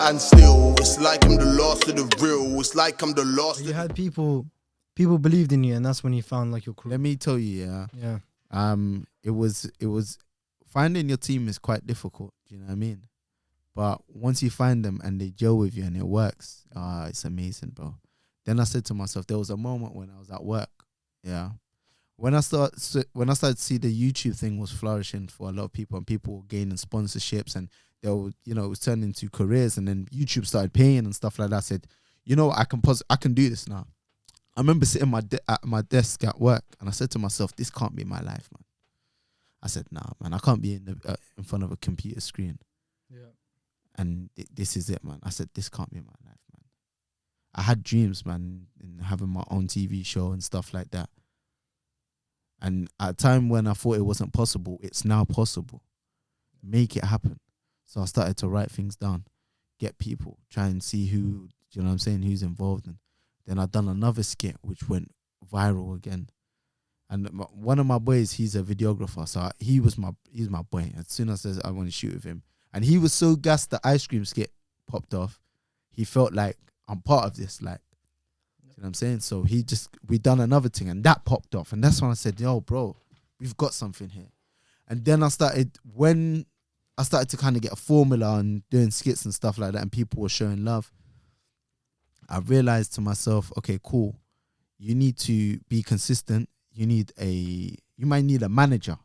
and still, it's like I'm the last of the real. It's like I'm the last. You had people believed in you, and that's when you found like your crew. Let me tell you, Yeah. it was finding your team is quite difficult. Do you know what I mean? But once you find them and they gel with you and it works, it's amazing, bro. Then I said to myself, there was a moment when I was at work, when I started to see the YouTube thing was flourishing for a lot of people, and people were gaining sponsorships, and they were, it was turning into careers, and then YouTube started paying and stuff like that. I said, I can do this now. I remember sitting at my desk at work, and I said to myself, this can't be my life, man. I said, nah, man, I can't be in front of a computer screen. Yeah. And this is it, man. I said, this can't be my life, man. I had dreams, man, in having my own TV show and stuff like that. And at a time when I thought it wasn't possible, it's now possible. Make it happen. So I started to write things down, get people, try and see who, you know what I'm saying, who's involved. And then I done another skit which went viral again. And one of my boys, he's a videographer, so he's my boy. As soon as I want to shoot with him, and he was so gassed the ice cream skit popped off, he felt like I'm part of this, like, you know what I'm saying? So we done another thing, and that popped off, and that's when I said, yo, bro, we've got something here. And then when I started to kind of get a formula and doing skits and stuff like that, and people were showing love, I realized to myself, okay, cool, you need to be consistent. You might need a manager.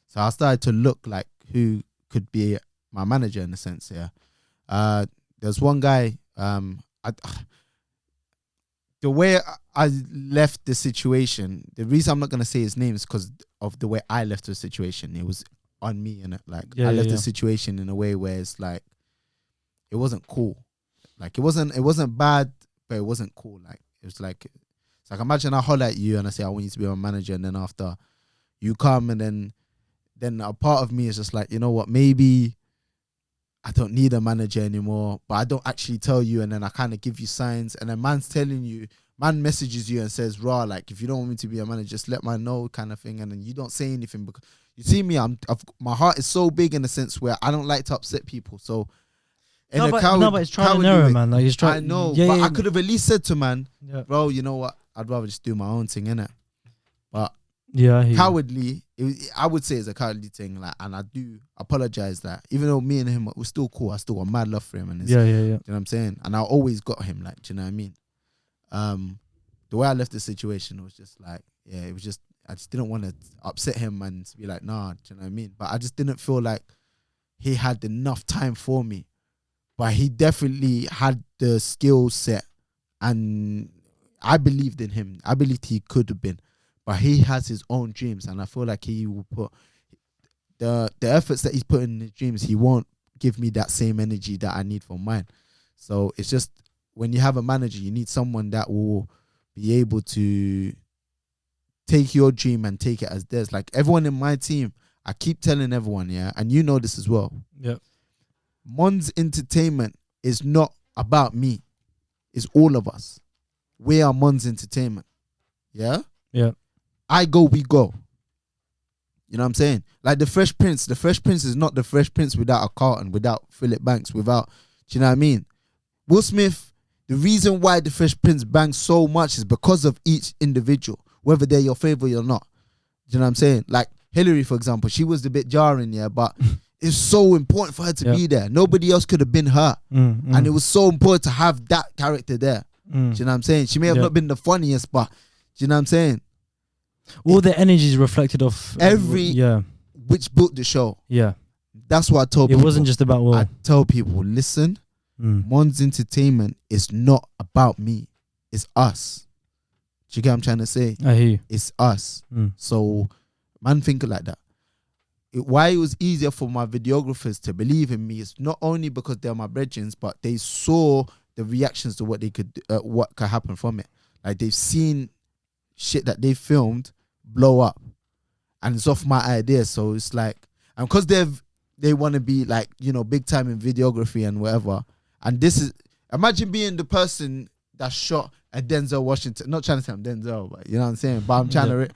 So I started to look like who could be my manager in a sense. Yeah. There's one guy, the way I left the situation, the reason I'm not going to say his name is because of the way I left the situation. It was on me, and I left the situation in a way where it's like, it wasn't cool. Like it wasn't bad, but it wasn't cool. Like it was like, it's like, imagine I holler at you and I say, I want you to be my manager. And then after you come, and then a part of me is just like, you know what, maybe I don't need a manager anymore, but I don't actually tell you. And then I kind of give you signs, and then man messages you and says, raw, like, if you don't want me to be a manager, just let me know, kind of thing. And then you don't say anything because you see me, my heart is so big in the sense where I don't like to upset people. So but it's trial and error, man. Like, it's trying. I know, but I could have at least said to man, bro, you know what? I'd rather just do my own thing, innit? But cowardly, I would say it's a cowardly thing. Like, and I do apologize that even though me and him were still cool, I still got mad love for him. And you know what I'm saying? And I always got him. Like, do you know what I mean? The way I left the situation was just like, it was just, I just didn't want to upset him and be like, nah, do you know what I mean? But I just didn't feel like he had enough time for me. But he definitely had the skill set, and I believed in him. I believed he could have been, but he has his own dreams, and I feel like he will put the efforts that he's put in his dreams. He won't give me that same energy that I need for mine. So it's just, when you have a manager, you need someone that will be able to take your dream and take it as theirs. Like everyone in my team, I keep telling everyone, and you know this as well. Yeah. Monzz Entertainment is not about me. It's all of us. We are Monzz Entertainment. Yeah? Yeah. I go, we go. You know what I'm saying? Like the Fresh Prince. The Fresh Prince is not the Fresh Prince without a Carlton, without Philip Banks, without, do you know what I mean? Will Smith, the reason why the Fresh Prince bangs so much is because of each individual, whether they're your favorite or not. Do you know what I'm saying? Like Hillary, for example, she was a bit jarring, but it's so important for her to be there. Nobody else could have been her. And it was so important to have that character there. Do you know what I'm saying? She may have not been the funniest, but do you know what I'm saying? All the energy is reflected off which built the show. Yeah. That's what I told people. It wasn't just about Will. I tell people, listen, Monzz Entertainment is not about me. It's us. Do you get what I'm trying to say? I hear you. It's us. So, man, think like that. Why it was easier for my videographers to believe in me is not only because they're my brethren, but they saw the reactions to what could happen from it. Like they've seen shit that they filmed blow up, and it's off my idea. So it's like, and because they want to be like, big time in videography and whatever. And this is, imagine being the person that shot a Denzel Washington. Not trying to say I'm Denzel, but you know what I'm saying. But I'm trying to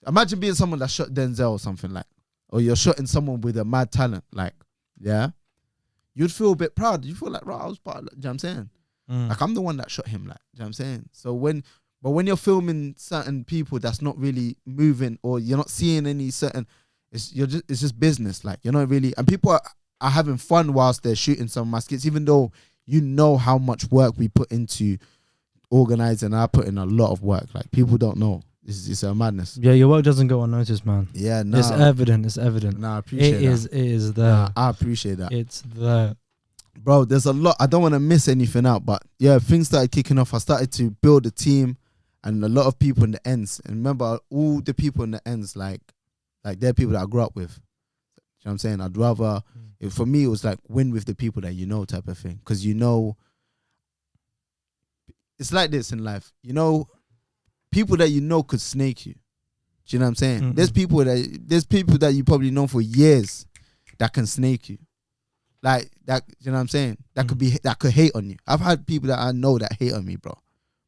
imagine being someone that shot Denzel or something like. Or you're shooting someone with a mad talent, like, you you'd feel a bit proud. You feel like, right, I was part of that. You know what I'm saying? Mm. Like, I'm the one that shot him, like, you know what I'm saying? So when you're filming certain people that's not really moving, or you're not seeing any certain, it's just business. Like, you're not really, and people are having fun whilst they're shooting some of my skits, even though you know how much work we put into organizing. I put in a lot of work. Like, people don't know. It's a madness. Yeah, your work doesn't go unnoticed, man. Yeah, no. It's evident. It's evident. Nah, I appreciate that. It is there. Nah, I appreciate that. It's there. Bro, there's a lot. I don't want to miss anything out, but yeah, things started kicking off. I started to build a team and a lot of people in the ends. And remember, all the people in the ends, like they're people that I grew up with. You know what I'm saying? I'd rather, for me, it was like win with the people that you know type of thing. Because you know, it's like this in life. You know, people that you know could snake you. Do you know what I'm saying? Mm-hmm. There's people that you probably know for years that can snake you. Like that, you know what I'm saying? That could hate on you. I've had people that I know that hate on me, bro.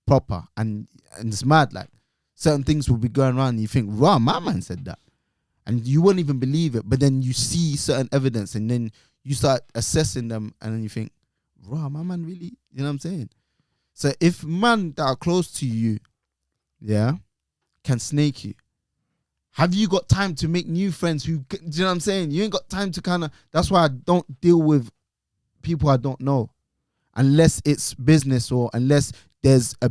Proper. And it's mad. Like, certain things will be going around and you think, wow, my man said that. And you wouldn't even believe it. But then you see certain evidence and then you start assessing them and then you think, wow, my man really, you know what I'm saying? So if man that are close to you, yeah, can snake you, have you got time to make new friends who, do you know what I'm saying? You ain't got time to kind of, that's why I don't deal with people I don't know. Unless it's business or unless there's a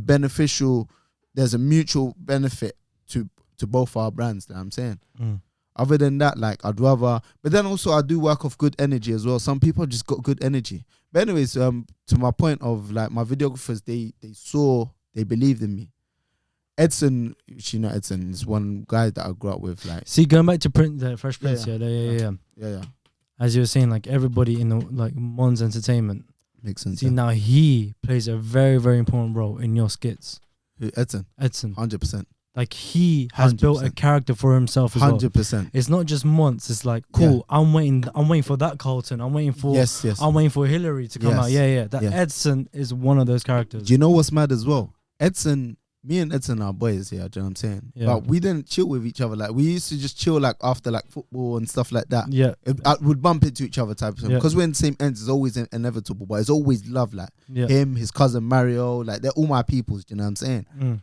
mutual benefit to both our brands, you know what I'm saying? Other than that, like, I'd rather, but then also I do work off good energy as well. Some people just got good energy. But anyways, to my point of, like, my videographers, they believed in me. Edson, you know Edson is one guy that I grew up with. Like, see, going back to the Fresh Prince, yeah. As you were saying, like, everybody in the, like, Monzz Entertainment. Makes sense. See, now he plays a very, very important role in your skits. Who, Edson? 100%. Like, he has 100%. Built a character for himself as 100%. Well. It's not just Monzz. It's like, cool, yeah. I'm waiting for that Carlton. I'm waiting for Hillary to come out. Yeah. Edson is one of those characters. Do you know what's mad as well? Me and Edson are boys here, do you know what I'm saying? Yeah. But we didn't chill with each other. Like, we used to just chill, like, after, like, football and stuff like that. Yeah. I would bump into each other type of thing. Because we're in the same ends, it's always inevitable. But it's always love, like, him, his cousin Mario, like, they're all my peoples, do you know what I'm saying?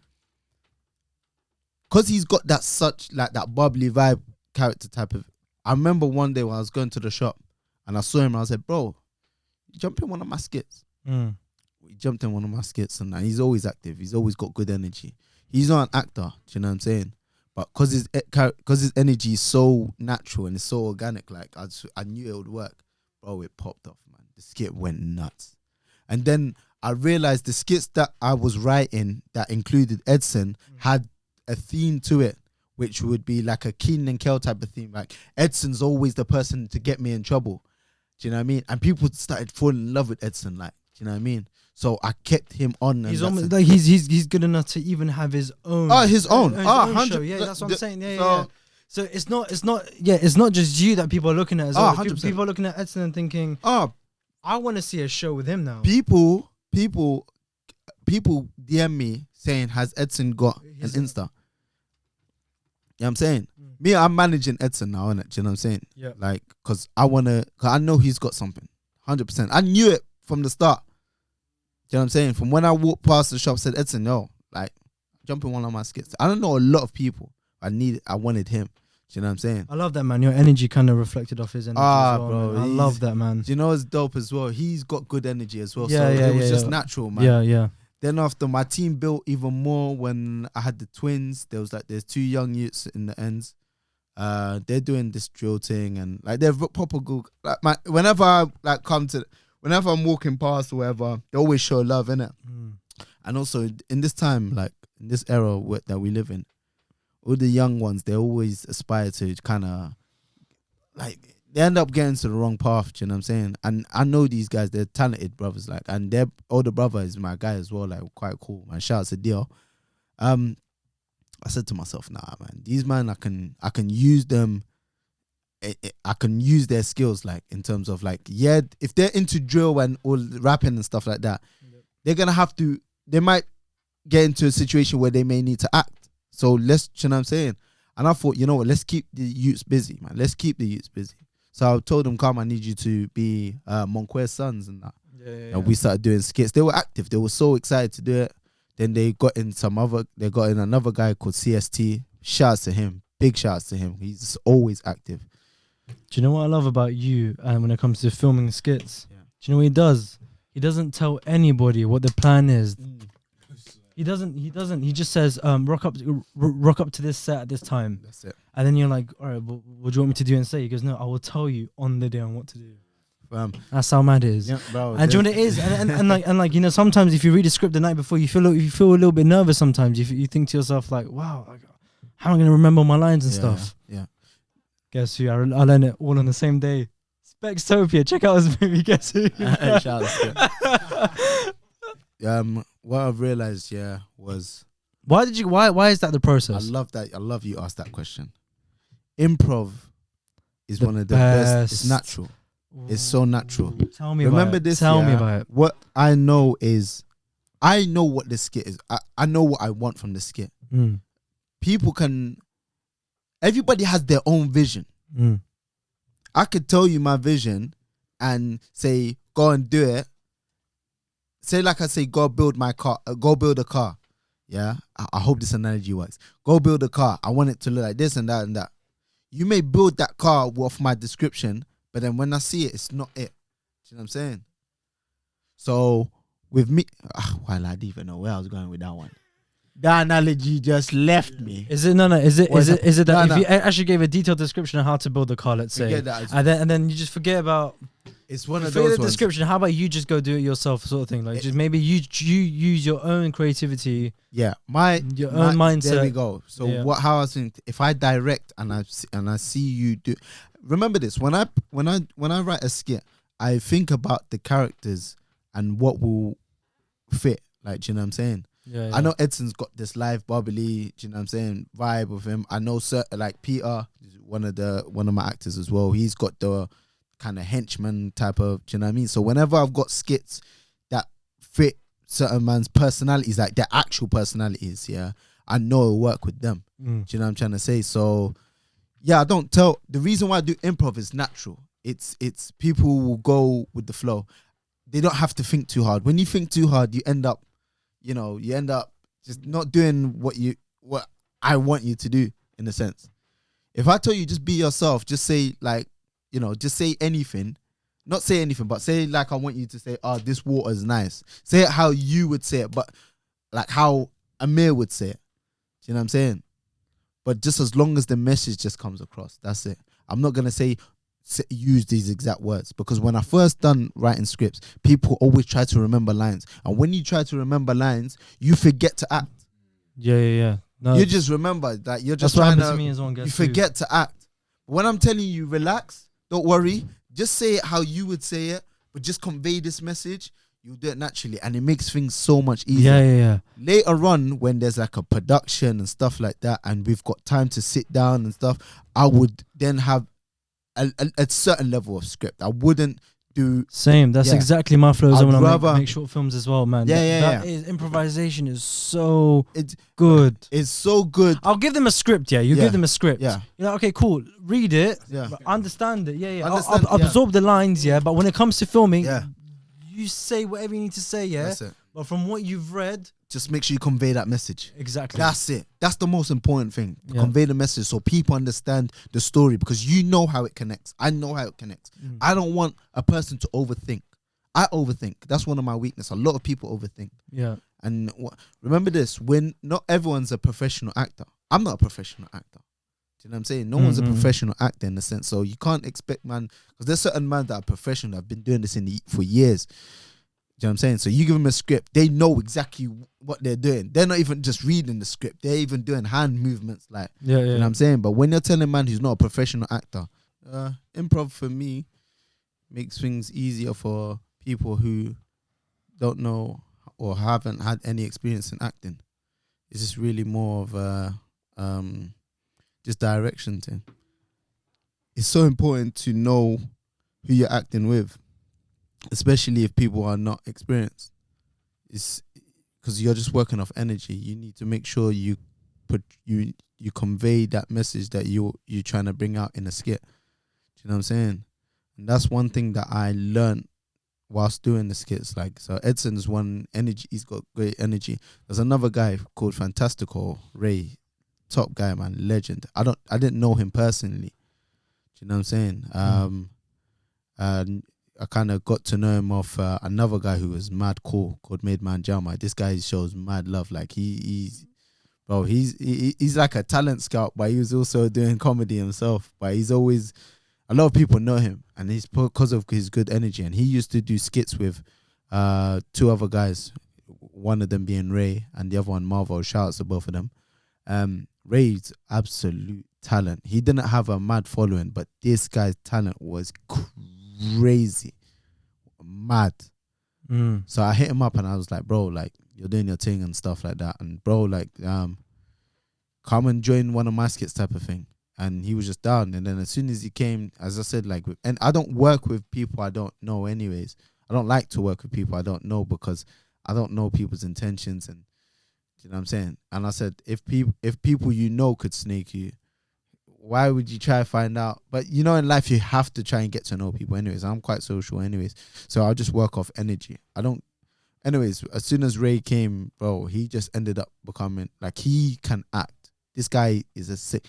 Because he's got that that bubbly vibe character type of... I remember one day when I was going to the shop and I saw him and I said, bro, jump in one of my skits. He jumped in one of my skits and he's always active. He's always got good energy. He's not an actor, do you know what I'm saying? But because his energy is so natural and it's so organic, like, I knew it would work. Bro, it popped off, man. The skit went nuts. And then I realized the skits that I was writing that included Edson had a theme to it, which would be like a Keenan and Kel type of theme. Like, Edson's always the person to get me in trouble. Do you know what I mean? And people started falling in love with Edson, like, do you know what I mean? So I kept him on. He's almost like he's good enough to even have his own. His own show. Yeah, that's what I'm saying. Yeah. So it's not just you that people are looking at as well. People are looking at Edson and thinking, I want to see a show with him now. People DM me saying, has Edson got an Insta? You know what I'm saying? Me, I'm managing Edson now, innit? Do you know what I'm saying? Yeah. Like, cause I know he's got something. 100%. I knew it from the start. Do you know what I'm saying? From when I walked past the shop, said, Edson, no, like, jump in one of my skits. I don't know a lot of people. I wanted him. Do you know what I'm saying? I love that, man. Your energy kind of reflected off his energy as well, bro. I love that, man. Do you know what's dope as well? He's got good energy as well. Yeah, so it was just natural, man. Yeah. Then after, my team built even more when I had the twins. There's two young youths in the ends. They're doing this drill thing and, like, they're proper good. Like, whenever I'm walking past or whatever, they always show love, innit? And also in this time, like, in this era that we live in, all the young ones, they always aspire to kind of, like, they end up getting to the wrong path, do you know what I'm saying? And I know these guys, they're talented brothers, like, and their older brother is my guy as well, like, quite cool, man. Shout out to Dio. I said to myself, nah, man, these man, I can use them. I can use their skills, like, in terms of, like, yeah, if they're into drill and all rapping and stuff like that, they're gonna have to. They might get into a situation where they may need to act. So you know what I'm saying? And I thought, you know what? Let's keep the youths busy, man. Let's keep the youths busy. So I told them, come, I need you to be Monque's sons and that. Yeah. And we started doing skits. They were active. They were so excited to do it. Then they got in another guy called CST. Shouts to him. Big shouts to him. He's always active. Do you know what I love about you when it comes to filming skits? Yeah. Do you know what he does? He doesn't tell anybody what the plan is. He doesn't. He just says, rock up to this set at this time. That's it. And then you're like, all right, what do you want me to do and say? He goes, no, I will tell you on the day on what to do. That's how mad it is. Yeah, bro. And do you know what it is? And like you know, sometimes if you read a script the night before, you feel a little bit nervous. Sometimes you think to yourself like, wow, like, how am I gonna remember my lines and stuff? Yeah. Guess who? I learned it all on the same day. Spextopia. Check out his movie. Guess who? What I've realized, was why is that the process? I love you asked that question. Improv is one of the best. best. It's natural. It's so natural. Tell me Remember about this. it. Tell me about it. What I know is, I know what the skit is. I know what I want from the skit. Everybody has their own vision. I could tell you my vision and say, go and do it. Say like I say, go build my car, go build a car. Yeah, I hope this analogy works. Go build a car. I want it to look like this and that and that. You may build that car off my description, but then when I see it, it's not it. Do you know what I'm saying? So with me, well, I didn't even know where I was going with that one. That analogy just left me. Is it Is it that if you actually gave a detailed description of how to build a car, let's say, and then you just forget about. It's one of those those the description. How about you just go do it yourself, sort of thing? Like just maybe you use your own creativity. Yeah, your own mindset. There we go. So how I think, if I direct and I see you do, remember this, when I write a skit, I think about the characters and what will fit. Like, do you know what I'm saying? Yeah. I know Edson's got this live bubbly, do you know what I'm saying, vibe with him. I know like Peter, one of my actors as well. He's got the kind of henchman type of, do you know what I mean? So whenever I've got skits that fit certain man's personalities, like their actual personalities, I know it'll work with them. Do you know what I'm trying to say? So I don't tell. The reason why I do improv is natural. It's people will go with the flow. They don't have to think too hard. When you think too hard, you end up just not doing what I want you to do, in a sense. If I tell you just be yourself, just say like, just say anything, not say anything, but say like, I want you to say, oh, this water is nice. Say it how you would say it, but like how Amir would say it. Do you know what I'm saying? But just as long as the message just comes across, that's it. I'm not going to use these exact words, because when I first done writing scripts, people always try to remember lines. And when you try to remember lines, you forget to act. Yeah. No, you just remember that you're just trying to me as well, you forget to act. When I'm telling you, relax, don't worry, just say it how you would say it, but just convey this message. You'll do it naturally, and it makes things so much easier. Yeah. Later on, when there's like a production and stuff like that, and we've got time to sit down and stuff, I would then have a certain level of script. I wouldn't do same. That's exactly my flow. When I make short films as well, man. Yeah. Improvisation is so good. It's so good. I'll give them a script. You give them a script. Yeah. Okay, cool. Read it. Yeah. Understand it. I'll absorb the lines. But when it comes to filming, you say whatever you need to say. That's it. But from what you've read, just make sure you convey that message. Exactly. That's it. That's the most important thing. Convey the message so people understand the story, because you know how it connects. I know how it connects. I don't want a person to overthink. I overthink. That's one of my weaknesses. A lot of people overthink. Yeah. And remember this, when not everyone's a professional actor. I'm not a professional actor. Do you know what I'm saying? No one's a professional actor in a sense. So you can't expect, man, because there's certain men that are professional that have been doing this for years. Do you know what I'm saying? So you give them a script, they know exactly what they're doing. They're not even just reading the script. They're even doing hand movements. Like, you know what I'm saying? But when you're telling a man who's not a professional actor, improv for me makes things easier for people who don't know or haven't had any experience in acting. It's just really more of a just direction thing. It's so important to know who you're acting with, especially if people are not experienced. It's because you're just working off energy. You need to make sure you convey that message that you're trying to bring out in a skit. Do you know what I'm saying? And that's one thing that I learned whilst doing the skits. Like, so Edson's one energy, he's got great energy. There's another guy called Fantastico, Ray, top guy, man, legend. I didn't know him personally. Do you know what I'm saying? And I kind of got to know him off another guy who was mad cool called Made Man Jama. This guy shows mad love. Like he's like a talent scout, but he was also doing comedy himself. But he's always, a lot of people know him, and he's because of his good energy. And he used to do skits with two other guys, one of them being Ray and the other one Marvel. Shout outs to both of them. Ray's absolute talent. He didn't have a mad following, but this guy's talent was crazy, mad. So I hit him up and I was like, bro, like, you're doing your thing and stuff like that, and bro, like, come and join one of my skits type of thing. And he was just down. And then as soon as he came, as I said, like, and I don't work with people I don't know anyways. I don't like to work with people I don't know, because I don't know people's intentions, and you know what I'm saying. And I said, if people you know could snake you, why would you try to find out? But you know, in life you have to try and get to know people anyways. I'm quite social anyways, so I'll just work off energy. I don't. Anyways, as soon as Ray came, bro, he just ended up becoming, like, he can act. This guy is a sick.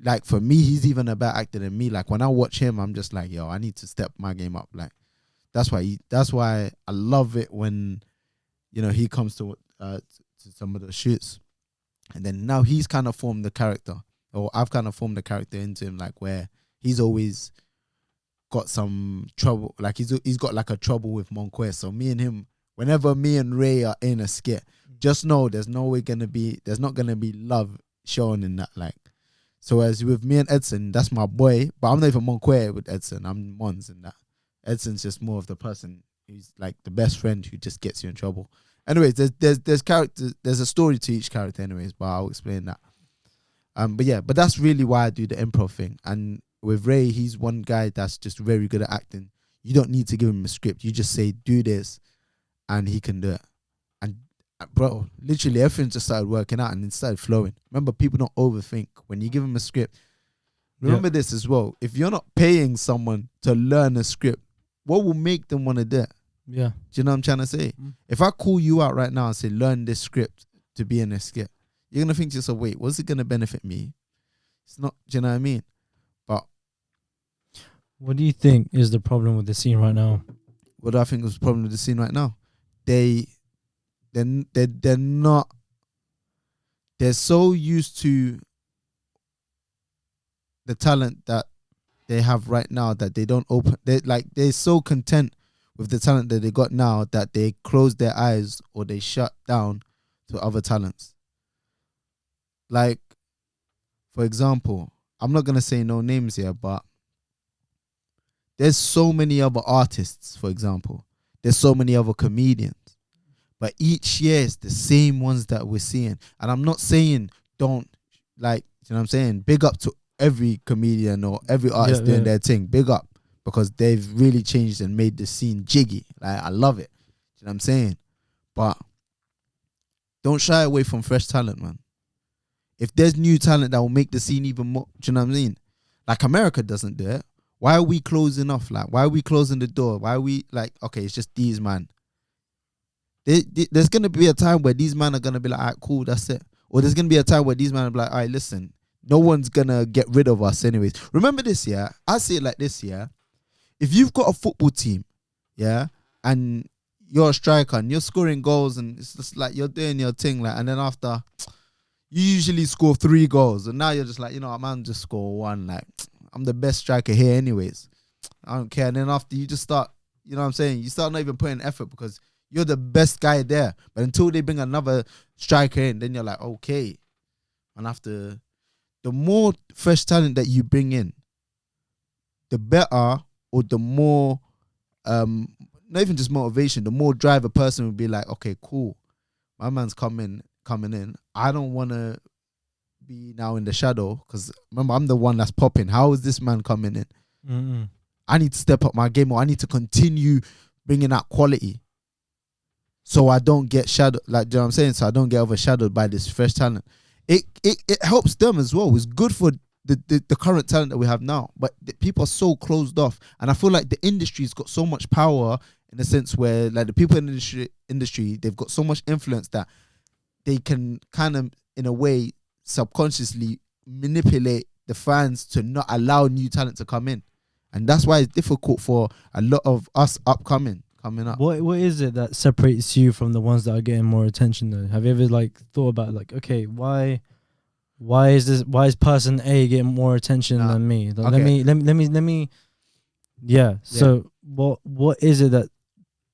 Like, for me, he's even a better actor than me. Like, when I watch him, I'm just like, yo, I need to step my game up. Like, that's why I love it when, you know, he comes to some of the shoots, and then now he's kind of formed the character, or I've kind of formed the character into him, like, where he's always got some trouble. Like, he's got like a trouble with Monzz. So me and him, whenever me and Ray are in a skit, just know there's not gonna be love shown in that. Like, so as with me and Edson, that's my boy, but I'm not even Monzz with Edson. I'm Monzz in that. Edson's just more of the person who's like the best friend who just gets you in trouble. Anyways, there's characters, there's a story to each character anyways, but I'll explain that. But that's really why I do the improv thing. And with Ray, he's one guy that's just very good at acting. You don't need to give him a script. You just say, do this, and he can do it. And bro, literally everything just started working out and it started flowing. Remember, people don't overthink. When you give them a script, remember this as well. If you're not paying someone to learn a script, what will make them want to do it? Yeah. Do you know what I'm trying to say? If I call you out right now and say, learn this script to be in a skit, you're going to think to yourself, wait, what's it going to benefit me? It's not, do you know what I mean? But what do you think is the problem with the scene right now? What do I think is the problem with the scene right now? They're so used to the talent that they have right now that they don't open. They're so content with the talent that they got now that they close their eyes or they shut down to other talents. Like, for example, I'm not gonna say no names here, but there's so many other artists, for example. There's so many other comedians. But each year it's the same ones that we're seeing. And I'm not saying don't, like, you know what I'm saying? Big up to every comedian or every artist doing their thing. Big up. Because they've really changed and made the scene jiggy. Like, I love it. You know what I'm saying? But don't shy away from fresh talent, man. If there's new talent that will make the scene even more, do you know what I mean? Like, America doesn't do it. Why are we closing off? Like, why are we closing the door? Why are we like, okay, it's just these, man. There's going to be a time where these men are going to be like, all right, cool, that's it. Or there's going to be a time where these men are like, all right, listen, no one's going to get rid of us anyways. Remember this, yeah? I see it like this, yeah? If you've got a football team, yeah, and you're a striker and you're scoring goals and it's just like you're doing your thing, like, and then after, you usually score 3 goals. And now you're just like, you know, man, just score 1. Like, I'm the best striker here anyways. I don't care. And then after you just start, you know what I'm saying? You start not even putting effort because you're the best guy there. But until they bring another striker in, then you're like, okay. And after, the more fresh talent that you bring in, the better, or the more, not even just motivation, the more drive a person will be like, okay, cool. My man's coming in. I don't want to be now in the shadow because remember, I'm the one that's popping. How is this man coming in? Mm-mm. I need to step up my game, or I need to continue bringing out quality so I don't get shadowed. Like, do you know what I'm saying? So I don't get overshadowed by this fresh talent. It helps them as well. It's good for the current talent that we have now. But people are so closed off, and I feel like the industry's got so much power in the sense where like the people in the industry, they've got so much influence that they can kind of, in a way, subconsciously manipulate the fans to not allow new talent to come in. And that's why it's difficult for a lot of us coming up. What is it that separates you from the ones that are getting more attention though? Have you ever like thought about like, okay, why is person A getting more attention than me? Like, okay. Let me yeah. So what is it that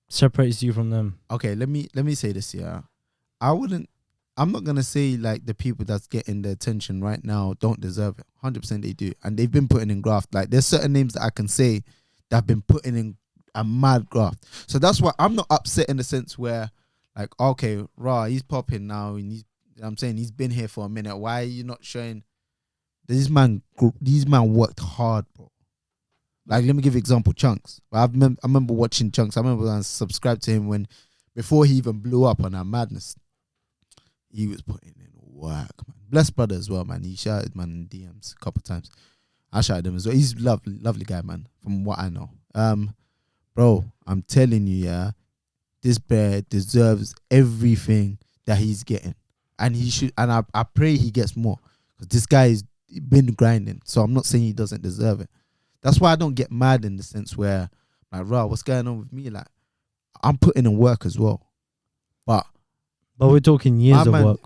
separates you from them? Okay, let me say this, yeah. I'm not gonna say like the people that's getting the attention right now don't deserve it. 100% they do, and they've been putting in graft. Like there's certain names that I can say that have been putting in a mad graft. So that's why I'm not upset in the sense where like, okay, he's popping now, and I'm saying he's been here for a minute. Why are you not showing? These man worked hard, bro. Like let me give you an example, Chunkz. I remember watching Chunkz. I remember I subscribed to him before he even blew up on that madness. He was putting in work, man. Blessed brother as well, man. He shouted man in DMs a couple times. I shouted him as well. He's lovely guy, man, from what I know. Bro, I'm telling you, yeah, this bear deserves everything that he's getting. And he should, and I pray he gets more. Because this guy has been grinding. So I'm not saying he doesn't deserve it. That's why I don't get mad in the sense where, like, what's going on with me? Like, I'm putting in work as well. But we're talking years of work.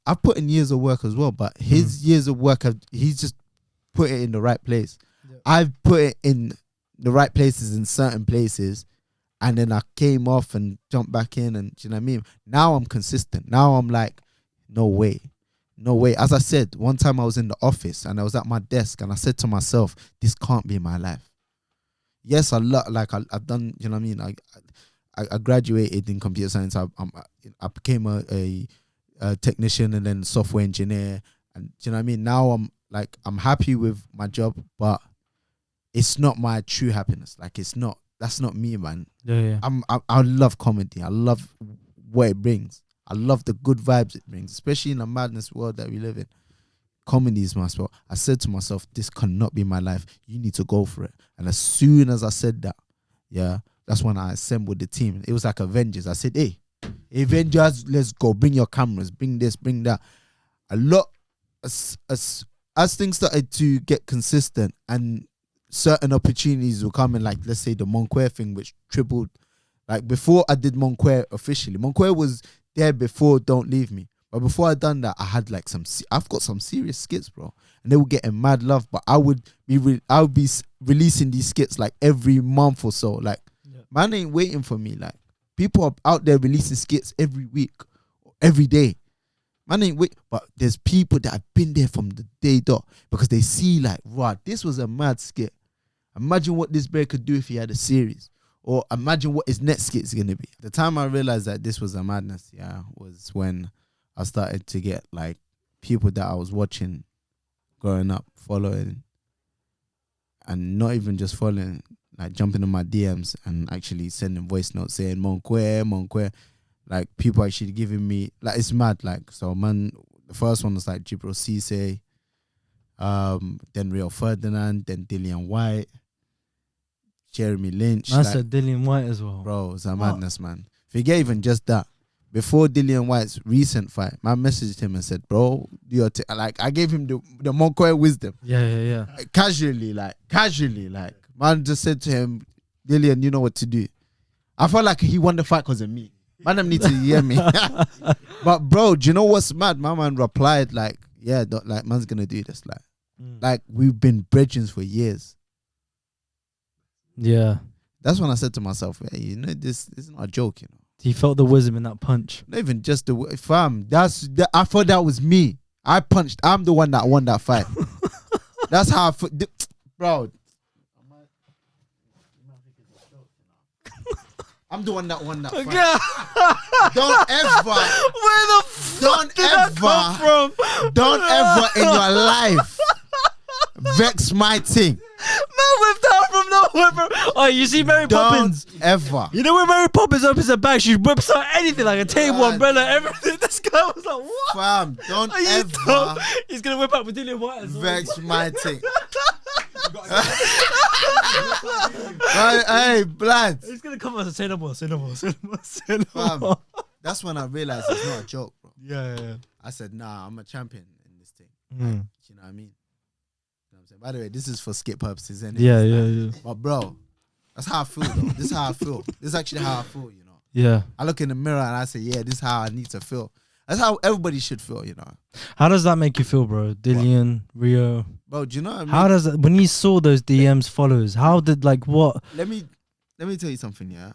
I've put in years of work as well, but his years of work, he's just put it in the right place. Yeah. I've put it in the right places in certain places, and then I came off and jumped back in, and do you know what I mean? Now I'm consistent. Now I'm like, no way. As I said, one time I was in the office and I was at my desk and I said to myself, this can't be my life. Yes, I've done, you know what I mean? I graduated in computer science. I became a technician and then software engineer. And do you know what I mean? Now I'm happy with my job, but it's not my true happiness. Like that's not me, man. Yeah. I love comedy. I love what it brings. I love the good vibes it brings, especially in the madness world that we live in. Comedy is my sport. I said to myself, this cannot be my life. You need to go for it. And as soon as I said that, yeah, that's when I assembled the team. It was like Avengers. I said, hey, Avengers, let's go. Bring your cameras. Bring this, bring that. A lot, as things started to get consistent and certain opportunities were coming, like, let's say the Moncler thing, which tripled. Like, before I did Moncler officially, Moncler was there before Don't Leave Me. But before I done that, I had like I've got some serious skits, bro. And they were getting mad love, but I would be releasing these skits like every month or so. Like, man ain't waiting for me. Like, people are out there releasing skits every week, every day. Man ain't wait, but there's people that have been there from the day dot because they see like, wow, this was a mad skit. Imagine what this bear could do if he had a series. Or imagine what his next skit is going to be. The time I realized that this was a madness, was when I started to get like people that I was watching growing up, following, and not even just following, like jumping in my DMs and actually sending voice notes saying Moncler. Like people actually giving me, like, it's mad. Like, so man, the first one was like Jibril Cisse, then Real Ferdinand, then Dillian Whyte, Jeremy Lynch. I said Dillian Whyte as well. Bro, it's a madness, man. Forget even just that. Before Dillian Whyte's recent fight, I messaged him and said, bro, like, I gave him the Moncler wisdom. Yeah. Casually, man just said to him, Dillian, you know what to do. I felt like he won the fight because of me. Man, them need to hear me. But bro, do you know what's mad? My man replied like, yeah, like, man's gonna do this. Like we've been brethren for years. Yeah. That's when I said to myself, hey, you know, this is not a joke, you know. He felt the wisdom in that punch. Not even just the fam. I thought that was me. I punched. I'm the one that won that fight. That's how bro. I'm the one that won that fight. Don't ever. Where the fuck did that come from? Don't ever in your life Vex my thing. Man whipped out from nowhere, bro. Oh, you see Mary Poppins? Don't ever. You know when Mary Poppins opens her bag, she whips out anything like a table, Man. umbrella, everything. This guy was like, what? Fam, don't Are you ever dumb? He's gonna whip out with Dillian Whyte as well. vex my thing. Hey, blood. He's gonna come and say no more, say no more, say no more, say no more. That's when I realized it's not a joke, bro. Yeah. I said, nah, I'm a champion in this thing. Mm. You know what I mean? You know what I'm saying? By the way, this is for skip purposes, and Yeah. But bro, that's how I feel, though. This is how I feel. This is actually how I feel, you know. Yeah. I look in the mirror and I say, yeah, this is how I need to feel. That's how everybody should feel, you know. How does that make you feel, bro? Dillian, Rio. Bro, do you know what I mean? How does that, when you saw those DMs followers, how did, like, what? Let me tell you something, yeah.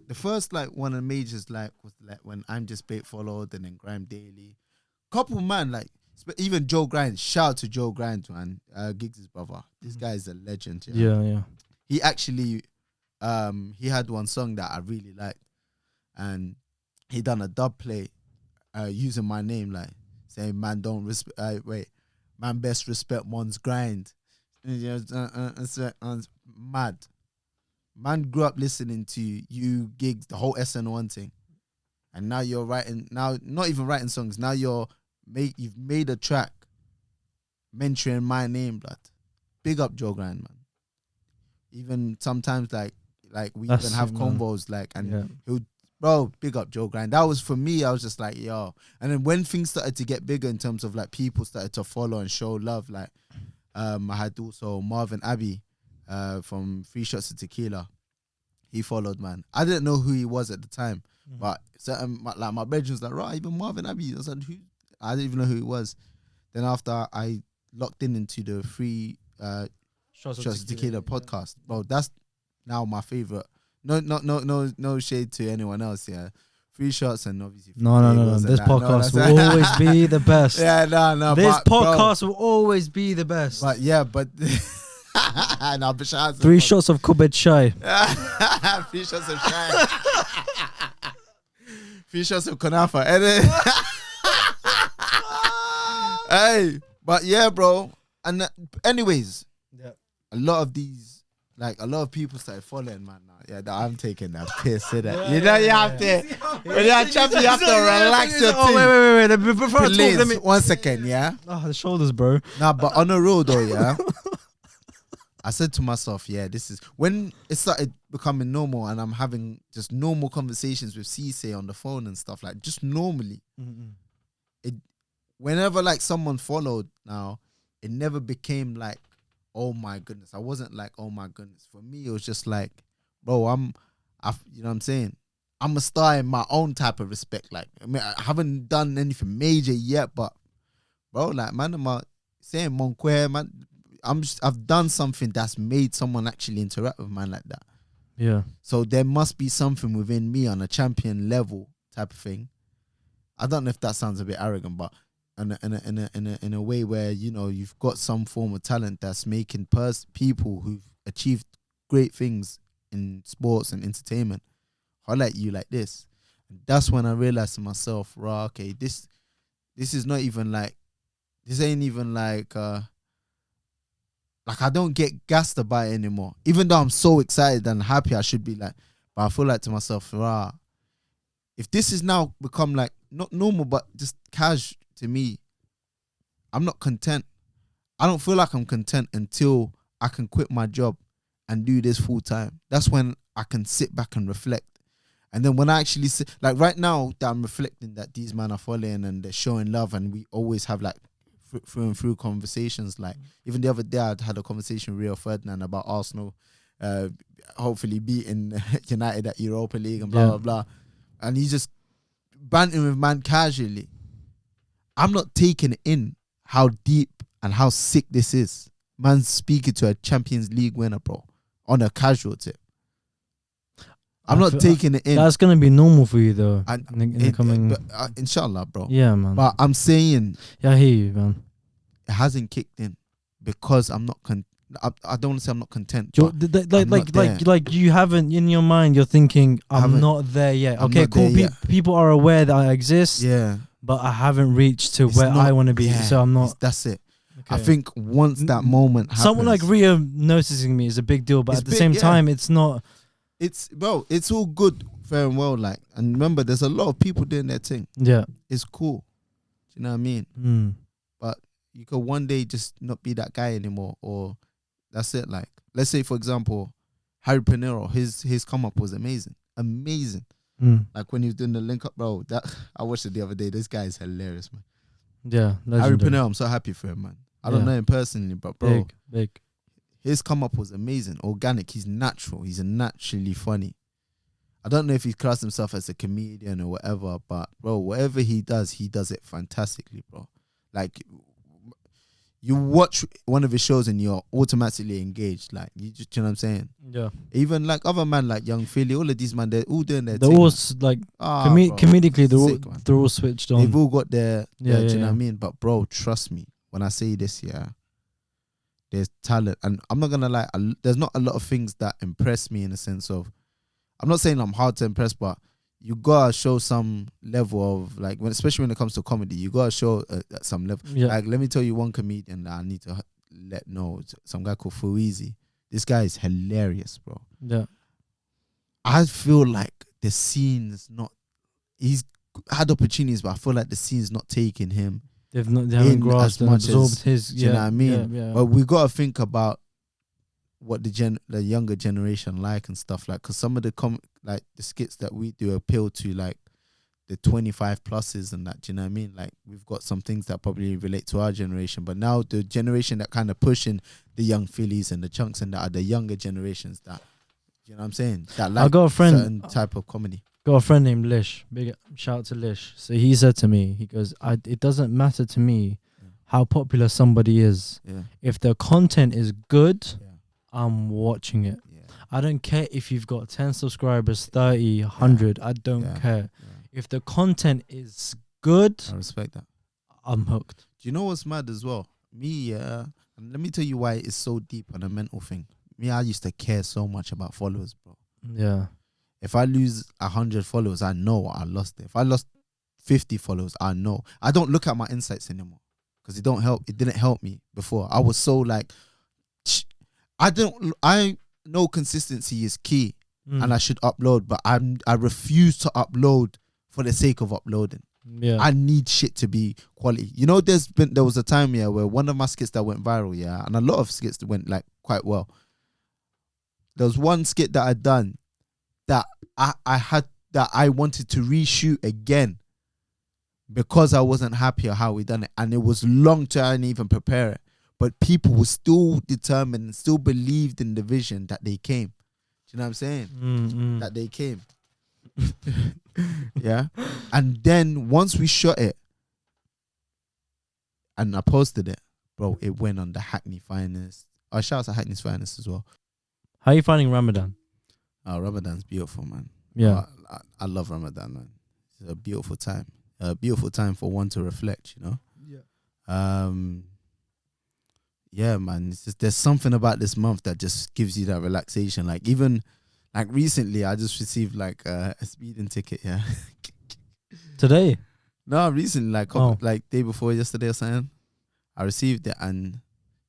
The first like one of the majors like was like when I'm Just Bait followed, and then Grime Daily. Couple man, like even Joe Grind. Shout out to Joe Grind, man. Giggs' brother. This guy is a legend. Yeah. He actually he had one song that I really liked, and he done a dub play using my name, like saying man don't respect man best respect Monzz grind. Mad. Man grew up listening to you, Giggs, the whole SN1 thing, and now you're writing. Now, not even writing songs. Now you've made a track mentioning my name, blood. Big up Joe Grind, man. Even sometimes, like we That's even have it, man. convos, like, and he'll, bro, big up Joe Grind. That was for me. I was just like, yo. And then when things started to get bigger in terms of like people started to follow and show love, like, I had also Marvin Abbey. From 3 Shots of Tequila, he followed, man. I didn't know who he was at the time, but certain like my bedroom was like, right, even Marvin Abbey. I was like, who? I didn't even know who he was. Then after I locked into the 3 Shots of Tequila podcast, bro, that's now my favorite. No shade to anyone else, yeah. 3 shots and obviously No. This podcast will always be the best. Yeah, no. This podcast will always be the best. But yeah, but. No, but 3 shots of Kubed Chai. 3 shots of Chai. 3 shots of Kunafa. And then hey, but yeah, bro. And anyways, a lot of these, like a lot of people started following, man. Now, yeah, I'm taking that piss. You know, you have to. When you're champion, you have to relax your thing. Wait. Before I talk, let me. 1 second, yeah. Oh, the shoulders, bro. Nah, but on the road though, yeah. I said to myself, yeah, this is when it started becoming normal, and I'm having just normal conversations with Cisse on the phone and stuff, like just normally. Whenever like someone followed now, it never became like, oh my goodness. I wasn't like, oh my goodness. For me, it was just like, bro, you know what I'm saying? I'm a star in my own type of respect. Like, I mean, I haven't done anything major yet, but bro, like, man, I'm saying Monquer, man. I've done something that's made someone actually interact with man like that. Yeah. So there must be something within me on a champion level type of thing. I don't know if that sounds a bit arrogant, but in a way where, you know, you've got some form of talent that's making people who've achieved great things in sports and entertainment highlight you like this. And that's when I realized to myself, right, okay, this is not even like, this ain't even like I don't get gassed about it anymore. Even though I'm so excited and happy, I should be like, but I feel like to myself, rah, if this is now become like, not normal, but just casual to me, I'm not content. I don't feel like I'm content until I can quit my job and do this full time. That's when I can sit back and reflect. And then when I actually sit, like right now that I'm reflecting that these men are following and they're showing love, and we always have like through and through conversations. Like even the other day I had a conversation with Ferdinand about Arsenal hopefully beating United at Europa League and blah blah blah, and he's just banting with man casually. I'm not taking in how deep and how sick this is. Man's speaking to a Champions League winner, bro, on a casual tip. I'm not taking it in. That's gonna be normal for you though. In the coming, inshallah, bro. Yeah, man. But I'm saying, yeah, I hear you, man. It hasn't kicked in because I'm not. I don't want to say I'm not content. Like you haven't in your mind. You're thinking I'm not there yet. Okay, cool. People are aware that I exist. Yeah, but I haven't reached to where I want to be. So I'm not. That's it. I think once that moment happens, someone like Ria noticing me is a big deal, but It's at the big, same yeah. time, it's not. it's all good, fair and well. Like, and remember, there's a lot of people doing their thing. Yeah. It's cool. Do you know what I mean? Mm. But you could one day just not be that guy anymore, or that's it. Like, let's say for example, Harry Pinero, his come up was amazing. Mm. Like when he was doing the link up, bro. That I watched it the other day. This guy is hilarious, man. Yeah. Harry Legendary. Pinero, I'm so happy for him, man. I don't Yeah. know him personally, but bro, Big. his come up was amazing, organic. He's natural. He's naturally funny. I don't know if he classed himself as a comedian or whatever, but bro, whatever he does it fantastically, bro. Like, you watch one of his shows and you're automatically engaged. Like, you know what I'm saying? Yeah. Even like other man like Young Philly, all of these man, they're all doing their They're thing. all Man. like Bro, comedically, sick, they're all switched on. they've all got their do you know yeah. what I mean? But bro, trust me when I say this, yeah, there's talent, and I'm not gonna lie. There's not a lot of things that impress me in the sense of, I'm not saying I'm hard to impress, but you gotta show some level of like, especially when it comes to comedy, you gotta show some level. Yeah. Like, let me tell you one comedian that I need to let know. Some guy called Fueezy. This guy is hilarious, bro. Yeah. I feel like the scene's not. He's had opportunities, but I feel like the scene's not taking him. They haven't in grasped as and much absorbed as, his. do you know what I mean? Yeah. But we gotta think about what the younger generation like and stuff like, because some of the like the skits that we do appeal to like the 25 pluses and that. Do you know what I mean? Like, we've got some things that probably relate to our generation, but now the generation that kind of pushing the young Phillies and the Chunkz and that are the younger generations that, you know what I'm saying? That like I got a friend. certain type of comedy. Got a friend named Lish. Big shout out to Lish. So he said to me, he goes, it doesn't matter to me how popular somebody is. Yeah. If their content is good, Yeah. I'm watching it. Yeah. I don't care if you've got 10 subscribers, 30, 100. I don't Yeah. care. Yeah. If the content is good, I respect that. I'm hooked. Do you know what's mad as well? Me, and let me tell you why it's so deep on a mental thing. Me, I used to care so much about followers, bro. Yeah. If I lose 100 followers, I know I lost it. If I lost 50 followers, I know. I don't look at my insights anymore because it didn't help me before. I was so like, I know consistency is key and I should upload, but I refuse to upload for the sake of uploading. Yeah. I need shit to be quality. You know, there was a time here where one of my skits that went viral, yeah, and a lot of skits that went like quite well. There was one skit that I'd done that I wanted to reshoot again because I wasn't happy at how we done it, and it was long to I didn't even prepare it. But people were still determined and still believed in the vision that they came. Do you know what I'm saying? That they came. Yeah. And then once we shot it and I posted it, bro, it went on the Hackney Finest. Oh, shout out to Hackney's Finest as well. How are you finding Ramadan? Oh, Ramadan's beautiful, man. Yeah. I love Ramadan, man. It's a beautiful time. A beautiful time for one to reflect, you know? Yeah. Yeah, man. It's just, there's something about this month that just gives you that relaxation. Like, even like recently, I just received like a speeding ticket. Yeah. Today? No, recently, like day before yesterday or something, I received it, and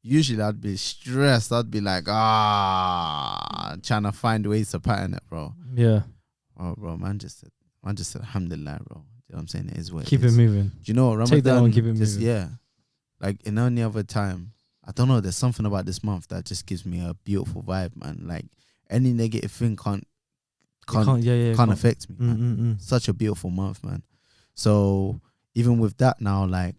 usually I'd be stressed. I'd be like, trying to find ways to pattern it, bro. Yeah. Oh, bro, man just said, alhamdulillah, bro. You know what I'm saying? It is what Keep it it is. moving. Do you know what, Ramadan? Take that one, keep it just, moving. yeah. Like, in any other time, I don't know, there's something about this month that just gives me a beautiful vibe, man. Like, any negative thing can't affect me, man. Such a beautiful month, man. So even with that now, like,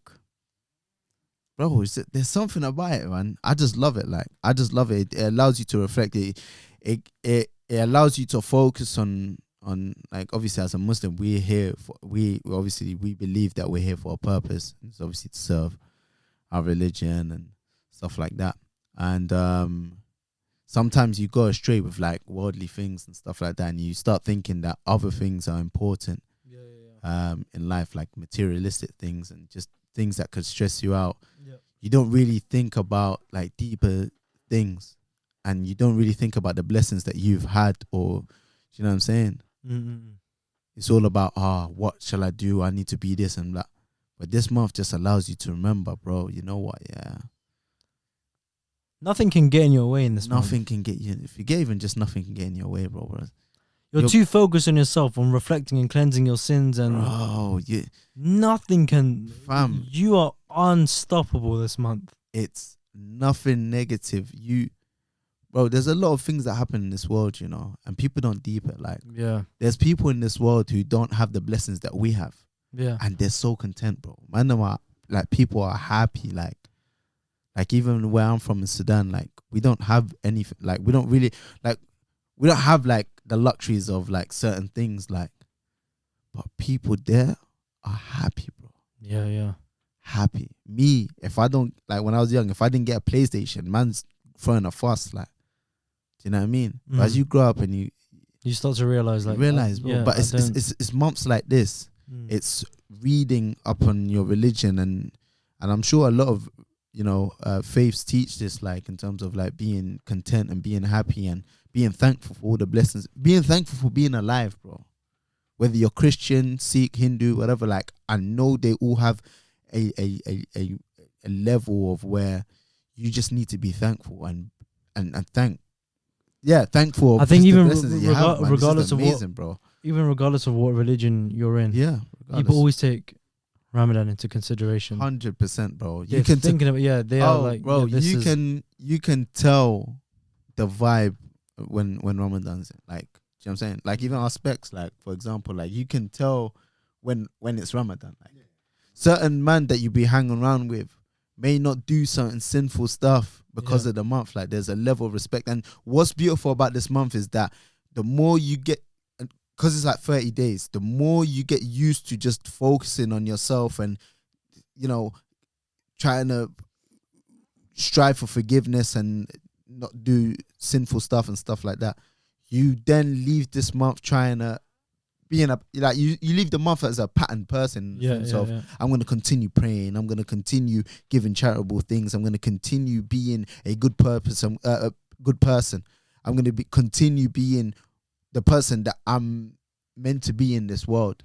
bro, there's something about it, man. I just love it. Like, I just love it. It allows you to reflect. It allows you to focus on like, obviously as a Muslim, we're here for, we believe that we're here for a purpose. It's obviously to serve our religion and stuff like that. And sometimes you go astray with like worldly things and stuff like that, and you start thinking that other things are important in life, like materialistic things and just things that could stress you out. You don't really think about like deeper things, and you don't really think about the blessings that you've had, or you know what I'm saying? It's all about what shall I do? I need to be this and that. But this month just allows you to remember, bro, you know what? Yeah, Nothing can get in your way in this. Nothing can get you. If you get even just nothing can get in your way, bro. You're too focused on yourself, on reflecting and cleansing your sins, and nothing can. Fam, you are unstoppable this month. It's nothing negative. Bro, there's a lot of things that happen in this world, you know, and people don't deep it. Like, there's people in this world who don't have the blessings that we have. Yeah, and they're so content, bro. Man, like people are happy. Like even where I'm from in Sudan, like we don't have anything. Like we don't really we don't have like the luxuries of like certain things. Like, but people there are happy, bro. Yeah. Happy. Me, if I don't like when I was young, if I didn't get a PlayStation, man's throwing a fuss. Like, do you know what I mean? But as you grow up and you start to realize, like, bro. But it's months like this. It's reading up on your religion, and I'm sure a lot of faiths teach this, like in terms of like being content and being happy and being thankful for all the blessings, being thankful for being alive, bro. Whether you're Christian, Sikh, Hindu, whatever, like I know they all have a level of where you just need to be thankful and thankful. I think even regardless of amazing, bro. Even regardless of what religion you're in, people always take Ramadan into consideration. 100%, bro. You can thinking of it. They are like, bro. You can tell the vibe when Ramadan's in. Like, do you know what I'm saying? Like even our specs, like for example, like you can tell when it's Ramadan. Like certain man that you be hanging around with may not do certain sinful stuff because of the month. Like there's a level of respect. And what's beautiful about this month is that the more you get, because it's like 30 days, the more you get used to just focusing on yourself and, trying to strive for forgiveness and not do sinful stuff and stuff like that, you then leave this month trying to be you leave the month as a patterned person. I'm going to continue praying. I'm going to continue giving charitable things. I'm going to continue being a good person. I'm going to continue being the person that I'm meant to be in this world.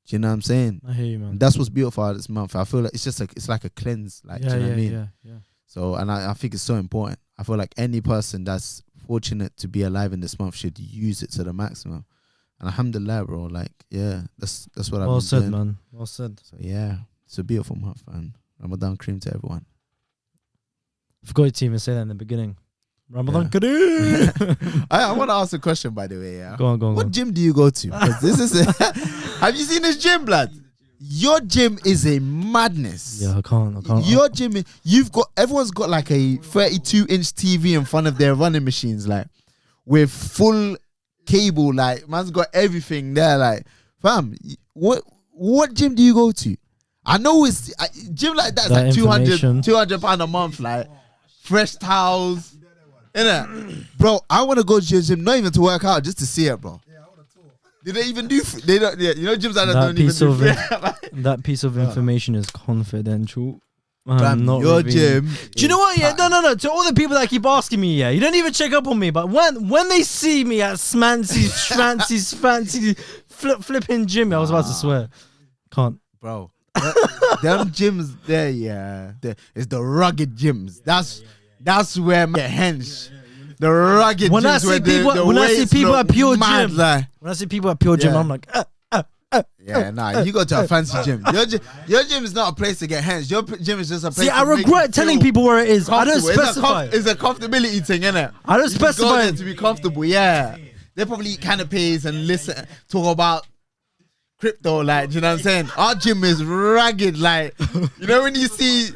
Do you know what I'm saying? I hear you, man. That's what's beautiful about this month. I feel like it's like a cleanse. Like, do you know what I mean? Yeah. So, and I think it's so important. I feel like any person that's fortunate to be alive in this month should use it to the maximum. And alhamdulillah, bro. Like, that's what I've been doing. Well said, man. Well said. So it's a beautiful month, man. Ramadan Kareem to everyone. I forgot to even say that in the beginning. Ramadan Kareem. I want to ask a question, by the way. Yeah. Go on. What gym do you go to? This is have you seen this gym, blood? Your gym is a madness. Yeah, I can't. Your gym, everyone's got like a 32-inch TV in front of their running machines, like with full cable. Like man's got everything there. Like, fam, what gym do you go to? I know it's gym like that's like 200 pound a month, like fresh towels. Innit? Bro, I want to go to your gym, not even to work out, just to see it, bro. Yeah, I want to talk. Do they even do? They don't. Yeah, gyms that don't even do. That piece of information is confidential. Not your gym. Do you know what? Yeah, no. To all the people that keep asking me, you don't even check up on me. But when they see me at Smancy's, Schmancy's, fancy flipping gym, I was about to swear. Can't, bro. Them gyms there, it's the rugged gyms. That's where my hench. The rugged when gyms. When I see people at Pure mad, Gym, like. when I see people at Pure Gym, I'm like, you go to a fancy gym. Your gym is not a place to get hench. Your gym is just a place. See, I regret telling people where it is. I don't specify. It's a comfortability thing, innit? I don't specify to be comfortable. Yeah, they probably eat canapes and talk about crypto. Like, do you know what I'm saying? Our gym is ragged. Like, you know when you see.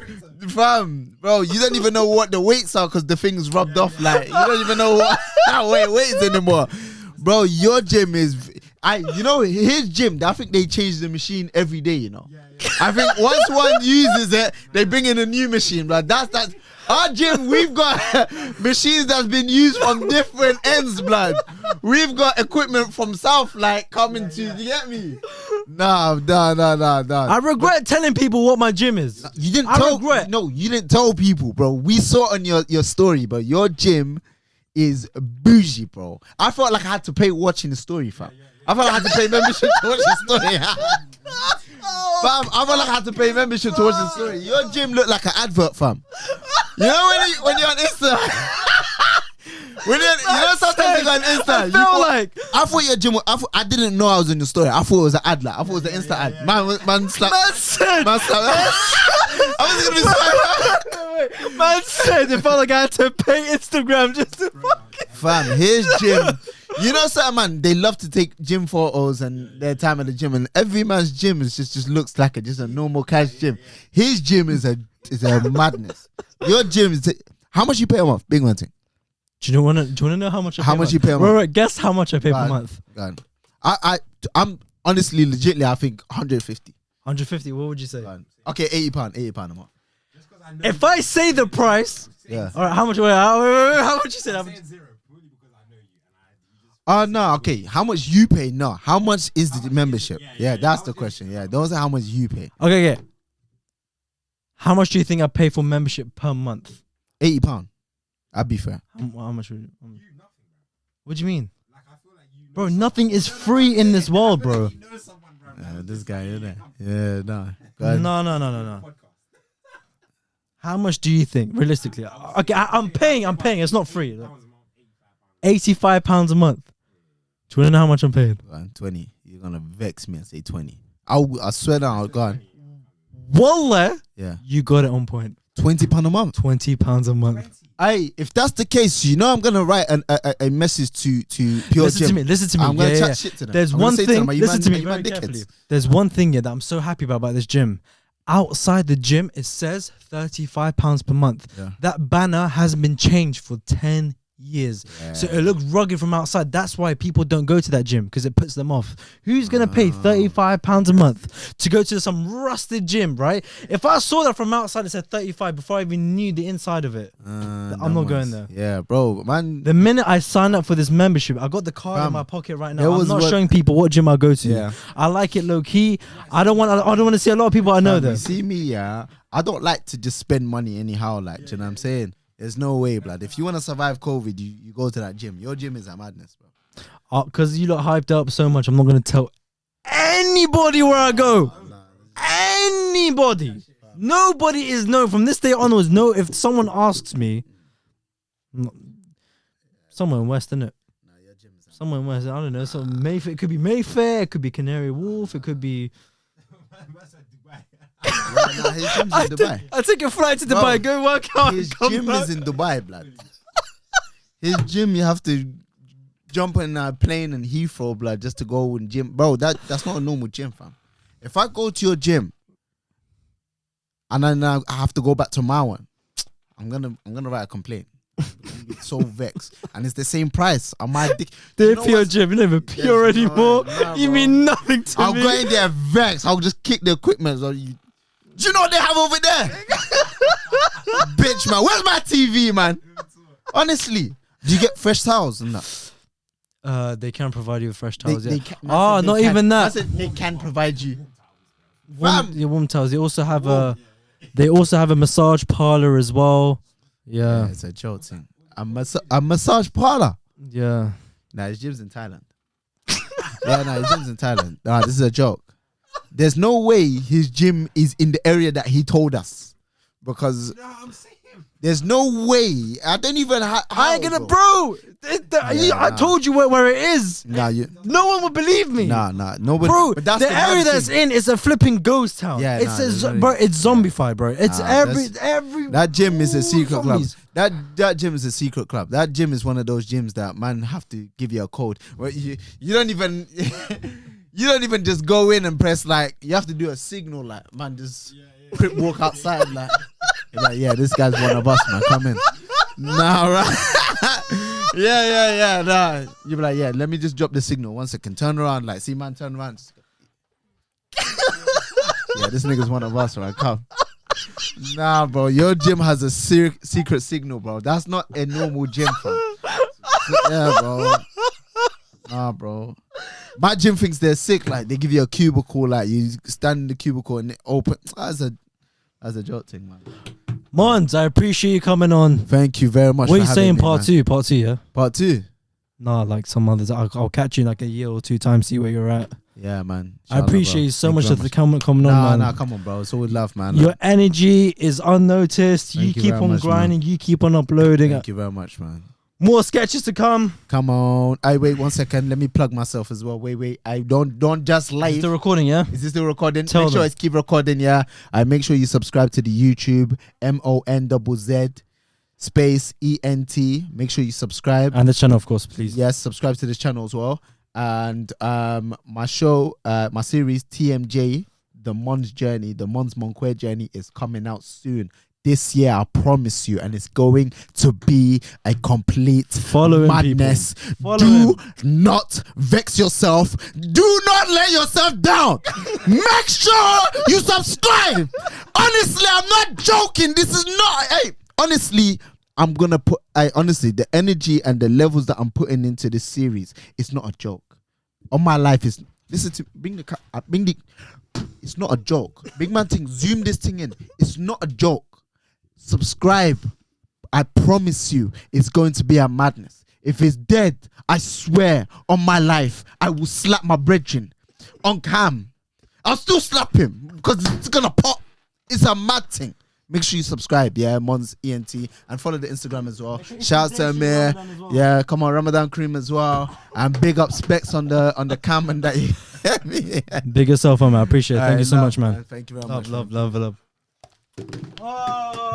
Fam, bro, you don't even know what the weights are because the thing's rubbed off. Like, you don't even know how weight is anymore. Bro, your gym is... his gym, I think they change the machine every day, you know. I think once one uses it, they bring in a new machine, bro. That's our gym, we've got machines that's been used from different ends, blood. We've got equipment from South, like, coming to... You get me? Nah. I regret telling people what my gym is. You didn't No, you didn't tell people, bro. We saw on your story, bro. Your gym is bougie, bro. I felt like I had to pay watching the story, fam. I felt like I had to pay membership to watch the story. Fam, I felt like I had to pay membership to watch the story. Your gym looked like an advert, fam. You know when you're on Insta. You know sometimes you go on Insta. I thought your gym. I didn't know I was in the story. I thought it was an ad. Like I thought it was an Insta ad. Man slapped. I was gonna be sorry. Man said it felt like I had to pay Instagram just to fucking. Fam, his gym. You know, certain man, they love to take gym photos and their time at the gym, and every man's gym is just looks like just a normal cash gym. His gym is a madness. Your gym is. How much you pay a month? Big one thing. Do you want to know how much I pay? How much you pay a month? Right, guess how much I pay per month. I'm honestly, legitly, I think 150. 150. What would you say? Okay, £80 a month. If I say the price, yeah. All right, how much? How much you said? No, okay. How much you pay? No. How much is the membership? Yeah, that's the question. Yeah, those are how much you pay. Okay. How much do you think I pay for membership per month? £80. I'd be fair. How much would you? What do you mean? Bro, nothing is free in this world, bro. This guy, isn't it? Yeah, no. No. How much do you think, realistically? Okay, I'm paying. It's not free. £85 a month. Do you want to know how much I'm paying? 20. You're gonna vex me and say 20. I swear down, I'll go on. Wallah, yeah, you got it on point. £20 a month. £20 a month. Hey, if that's the case, you know I'm gonna write a message to Pure Gym. Listen to me. I'm gonna chat shit to them. There's one thing. Listen to me very carefully. There's one thing that I'm so happy about this gym. Outside the gym, it says £35 per month. Yeah. That banner hasn't been changed for 10 years. Yeah. So it looks rugged from outside. That's why people don't go to that gym, because it puts them off. Who's going to pay £35 a month to go to some rusted gym, right? If I saw that from outside, it said 35 before I even knew the inside of it. I'm not going there. Yeah, bro, man. The minute I signed up for this membership, I got the card in my pocket right now. I'm not showing people what gym I go to. Yeah. I like it low key. I don't want to see a lot of people I know there. You see me, yeah. I don't like to just spend money anyhow. Like, do you know what I'm saying? There's no way, blood. If you want to survive COVID, you go to that gym. Your gym is a madness, bro. Because you lot hyped up so much, I'm not going to tell anybody where I go. Anybody. Nobody is known. From this day onwards, no. If someone asks me, somewhere in West, innit? Somewhere in West, I don't know. So Mayfair, it could be Mayfair, it could be Canary Wharf, it could be... His gym's in Dubai. I take a flight to Dubai, go work out. His gym is in Dubai, blood. His gym, you have to jump on a plane in Heathrow, blood, just to go and gym. Bro, that's not a normal gym, fam. If I go to your gym and then I have to go back to my one, I'm gonna write a complaint. I'm so vexed, and it's the same price. I might they're pure gym, you're never pure anymore. You mean nothing to me. I'll go in there vexed. I'll just kick the equipment. So do you know what they have over there? Bitch, man. Where's my TV, man? Honestly. Do you get fresh towels and that? They can provide you with fresh towels, yeah. Not even that. I said they can provide you. Warm towels. They also have a massage parlor as well. Yeah. It's a joke thing. A massage parlor? Yeah. Nah, his gym's in Thailand. His gym's in Thailand. Nah, this is a joke. There's no way his gym is in the area that he told us, because there's no way. I don't even. I ain't gonna, bro. I told you where it is. No one would believe me. Nobody. Bro, the area that's in is a flipping ghost town. Yeah, bro, it's zombified, bro. It's every. That gym is a secret club. That gym is a secret club. That gym is one of those gyms that man have to give you a code. Where you don't even. You don't even just go in and press, like, you have to do a signal, like, man, just quick walk outside, like, you're like, yeah, this guy's one of us, man, come in. Nah, right? yeah, nah. You be like, yeah, let me just drop the signal 1 second. Turn around, like, see, man, turn around. Yeah, this nigga's one of us, right? Come. Nah, bro, your gym has a secret signal, bro. That's not a normal gym, bro. Yeah, bro. Nah, bro. My gym thinks they're sick. Like, they give you a cubicle, like you stand in the cubicle and it open. That's a joke thing, man. Monzz, I appreciate you coming on. Thank you very much. What are you saying, part two? Part two, yeah. Part two. Nah, like some others. I'll catch you in like a year or 2 times, see where you're at. Yeah, man. I appreciate you so Thank much very for the coming on, Nah, man. nah, come on, bro. It's all love, man. Your energy is unnoticed. You Thank you keep very on much, grinding. You keep on uploading. Thank you very much, man. More sketches to come. Come on. Wait 1 second. Let me plug myself as well. Wait. I don't just Is live. the recording, yeah? Is this still recording? Tell Make sure them. it's keep recording, yeah. Make sure you subscribe to the YouTube, MONZZ space ENT. Make sure you subscribe. And the channel, of course, please. Yes, subscribe to this channel as well. And my show, my series TMJ, the Monzz journey, the Monzz Monquer journey is coming out soon. This year, I promise you, and it's going to be a complete madness. Do not vex yourself. Do not let yourself down. Make sure you subscribe. Honestly, I'm not joking. This is not. Hey, honestly, I'm gonna put. Honestly, the energy and the levels that I'm putting into this series, it's not a joke. On my life is. Listen to bring the. It's not a joke. Big man thing. Zoom this thing in. It's not a joke. Subscribe. I promise you it's going to be a madness. If it's dead, I swear on my life I will slap my brethren on cam. I'll still slap him because it's gonna pop. It's a mad thing. Make sure you subscribe, yeah, Monzz ENT, and follow the Instagram as well. Shout out to Amir, yeah, come on, Ramadan cream as well, and big up Specs on the cam and that. Big yourself, man. I appreciate it. Thank you so much, man. Thank you very much. Love. Oh.